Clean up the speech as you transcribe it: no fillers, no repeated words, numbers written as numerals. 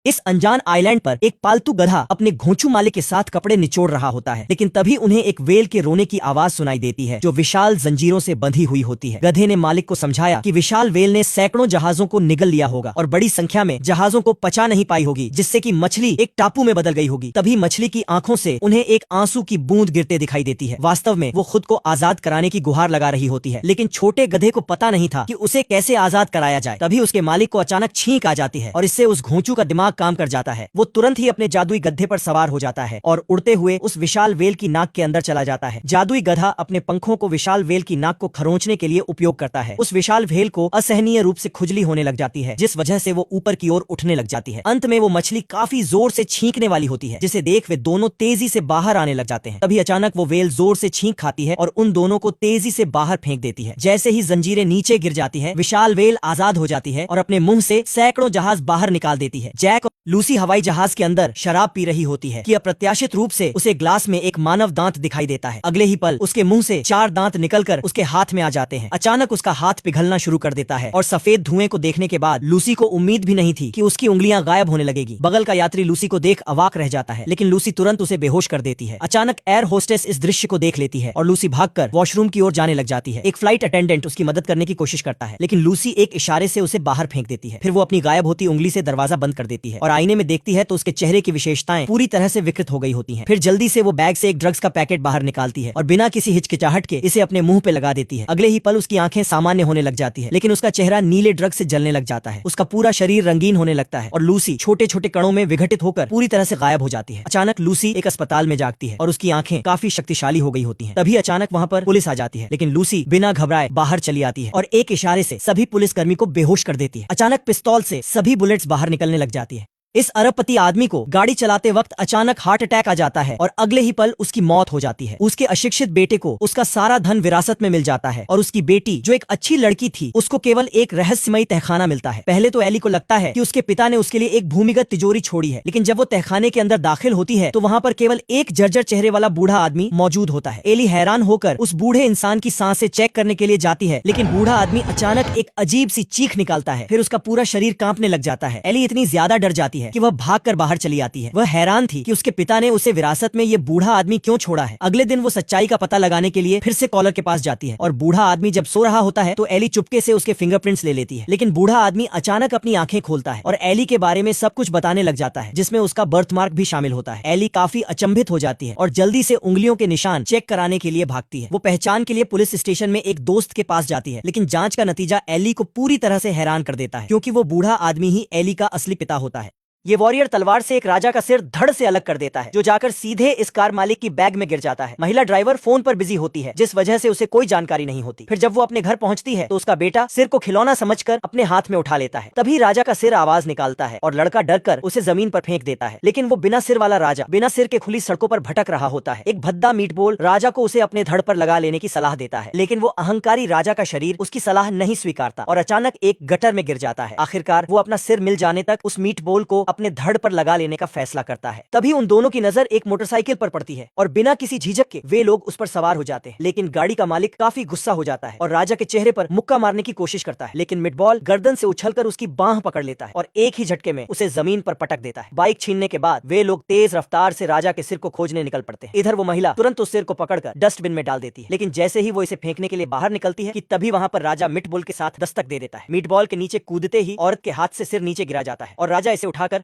इस अनजान आइलैंड पर एक पालतू गधा अपने घोंचू मालिक के साथ कपड़े निचोड़ रहा होता है, लेकिन तभी उन्हें एक वेल के रोने की आवाज सुनाई देती है जो विशाल जंजीरों से बंधी हुई होती है। गधे ने मालिक को समझाया कि विशाल वेल ने सैकड़ों जहाजों को निगल लिया होगा और बड़ी संख्या में जहाजों को पचा नहीं पाई होगी, जिससे कि मछली एक टापू में बदल गई होगी। तभी मछली की आंखों से उन्हें एक आंसू की बूंद गिरते दिखाई देती है। वास्तव में वो खुद को आजाद कराने की गुहार लगा रही होती है, लेकिन छोटे गधे को पता नहीं था कि उसे कैसे आजाद कराया जाए। तभी उसके मालिक को अचानक छींक आ जाती है और इससे उस घोंचू का दिमाग काम कर जाता है। वो तुरंत ही अपने जादुई गधे पर सवार हो जाता है और उड़ते हुए उस विशाल वेल की नाक के अंदर चला जाता है। जादुई गधा अपने पंखों को विशाल वेल की नाक को खरोंचने के लिए उपयोग करता है। उस विशाल वेल को असहनीय रूप से खुजली होने लग जाती है, जिस वजह से वो ऊपर की ओर उठने लग जाती है। अंत में वो मछली काफी जोर से छींकने वाली होती है, जिसे देख वे दोनों तेजी से बाहर आने लग जाते हैं। तभी अचानक वो वेल जोर से छींक खाती है और उन दोनों को तेजी से बाहर फेंक देती है। जैसे ही जंजीरें नीचे गिर जाती है, विशाल वेल आजाद हो जाती है और अपने मुंह से सैकड़ों जहाज बाहर निकाल देती है। जैक और लूसी हवाई जहाज के अंदर शराब पी रही होती है कि अप्रत्याशित रूप से उसे ग्लास में एक मानव दांत दिखाई देता है। अगले ही पल उसके मुंह से 4 दांत निकलकर उसके हाथ में आ जाते हैं। अचानक उसका हाथ पिघलना शुरू कर देता है और सफेद धुएं को देखने के बाद लूसी को उम्मीद भी नहीं थी कि उसकी उंगलियां गायब होने लगेगी। बगल का यात्री लूसी को देख अवाक रह जाता है, लेकिन लूसी तुरंत उसे बेहोश कर देती है। अचानक एयर होस्टेस इस दृश्य को देख लेती है और लूसी भागकर वॉशरूम की ओर जाने लग जाती है। एक फ्लाइट अटेंडेंट उसकी मदद करने की कोशिश करता है, लेकिन लूसी एक इशारे से उसे बाहर फेंक देती है। फिर वो अपनी गायब होती उंगली से दरवाजा बंद कर देती है और आईने में देखती है तो उसके चेहरे की विशेषताएं पूरी तरह से विकृत हो गई होती हैं। फिर जल्दी से वो बैग से एक ड्रग्स का पैकेट बाहर निकालती है और बिना किसी हिचकिचाहट के इसे अपने मुंह पे लगा देती है। अगले ही पल उसकी आंखें सामान्य होने लग जाती है, लेकिन उसका चेहरा नीले ड्रग से जलने लग जाता है। उसका पूरा शरीर रंगीन होने लगता है और लूसी छोटे छोटे कणों में विघटित होकर पूरी तरह से गायब हो जाती है। अचानक लूसी एक अस्पताल में जागती है और उसकी आंखें काफी शक्तिशाली हो गई होती हैं। तभी अचानक वहाँ पर पुलिस आ जाती है, लेकिन लूसी बिना घबराए बाहर चली आती है और एक इशारे से सभी पुलिसकर्मी को बेहोश कर देती है। अचानक पिस्तौल से सभी बुलेट्स बाहर निकलने लग जाती है। इस अरबपति आदमी को गाड़ी चलाते वक्त अचानक हार्ट अटैक आ जाता है और अगले ही पल उसकी मौत हो जाती है। उसके अशिक्षित बेटे को उसका सारा धन विरासत में मिल जाता है और उसकी बेटी जो एक अच्छी लड़की थी उसको केवल एक रहस्यमयी तहखाना मिलता है। पहले तो एली को लगता है कि उसके पिता ने उसके लिए एक भूमिगत तिजोरी छोड़ी है, लेकिन जब वो तहखाने के अंदर दाखिल होती है तो वहाँ पर केवल एक जर्जर चेहरे वाला बूढ़ा आदमी मौजूद होता है। एली हैरान होकर उस बूढ़े इंसान की सांसें चेक करने के लिए जाती है, लेकिन बूढ़ा आदमी अचानक एक अजीब सी चीख निकालता है। फिर उसका पूरा शरीर कांपने लग जाता है। एली इतनी ज्यादा डर जाती है कि वह भागकर बाहर चली आती है। वह हैरान थी कि उसके पिता ने उसे विरासत में ये बूढ़ा आदमी क्यों छोड़ा है। अगले दिन वो सच्चाई का पता लगाने के लिए फिर से कॉलर के पास जाती है और बूढ़ा आदमी जब सो रहा होता है तो एली चुपके से उसके फिंगरप्रिंट्स ले लेती है, लेकिन बूढ़ा आदमी अचानक अपनी आंखें खोलता है और एली के बारे में सब कुछ बताने लग जाता है, जिसमें उसका बर्थमार्क भी शामिल होता है। एली काफी अचंभित हो जाती है और जल्दी से उंगलियों के निशान चेक कराने के लिए भागती है। वो पहचान के लिए पुलिस स्टेशन में एक दोस्त के पास जाती है, लेकिन जांच का नतीजा एली को पूरी तरह से हैरान कर देता है, क्योंकि वो बूढ़ा आदमी ही एली का असली पिता होता है। ये वॉरियर तलवार से एक राजा का सिर धड़ से अलग कर देता है, जो जाकर सीधे इस कार मालिक की बैग में गिर जाता है। महिला ड्राइवर फोन पर बिजी होती है, जिस वजह से उसे कोई जानकारी नहीं होती। फिर जब वो अपने घर पहुंचती है तो उसका बेटा सिर को खिलौना समझकर अपने हाथ में उठा लेता है। तभी राजा का सिर आवाज निकालता है और लड़का डरकर उसे जमीन पर फेंक देता है, लेकिन वो बिना सिर वाला राजा बिना सिर के खुली सड़कों पर भटक रहा होता है। एक भद्दा मीटबॉल राजा को उसे अपने धड़ पर लगा लेने की सलाह देता है, लेकिन वो अहंकारी राजा का शरीर उसकी सलाह नहीं स्वीकारता और अचानक एक गटर में गिर जाता है। आखिरकार वो अपना सिर मिल जाने तक उस मीटबॉल को अपने धड़ पर लगा लेने का फैसला करता है। तभी उन दोनों की नजर एक मोटरसाइकिल पर पड़ती है और बिना किसी झिझक के वे लोग उस पर सवार हो जाते हैं, लेकिन गाड़ी का मालिक काफी गुस्सा हो जाता है और राजा के चेहरे पर मुक्का मारने की कोशिश करता है, लेकिन मिटबॉल गर्दन से उछलकर उसकी बांह पकड़ लेता है और एक ही झटके में उसे जमीन पर पटक देता है। बाइक छीनने के बाद वे लोग तेज रफ्तार से राजा के सिर को खोजने निकल पड़ते हैं। इधर वो महिला तुरंत उस सिर को पकड़कर डस्टबिन में डाल देती है, लेकिन जैसे ही वो इसे फेंकने के लिए बाहर निकलती है कि तभी वहां पर राजा मीटबॉल के साथ दस्तक दे देता है। मीटबॉल के नीचे कूदते ही औरत के हाथ से सिर नीचे गिरा जाता है और राजा इसे उठाकर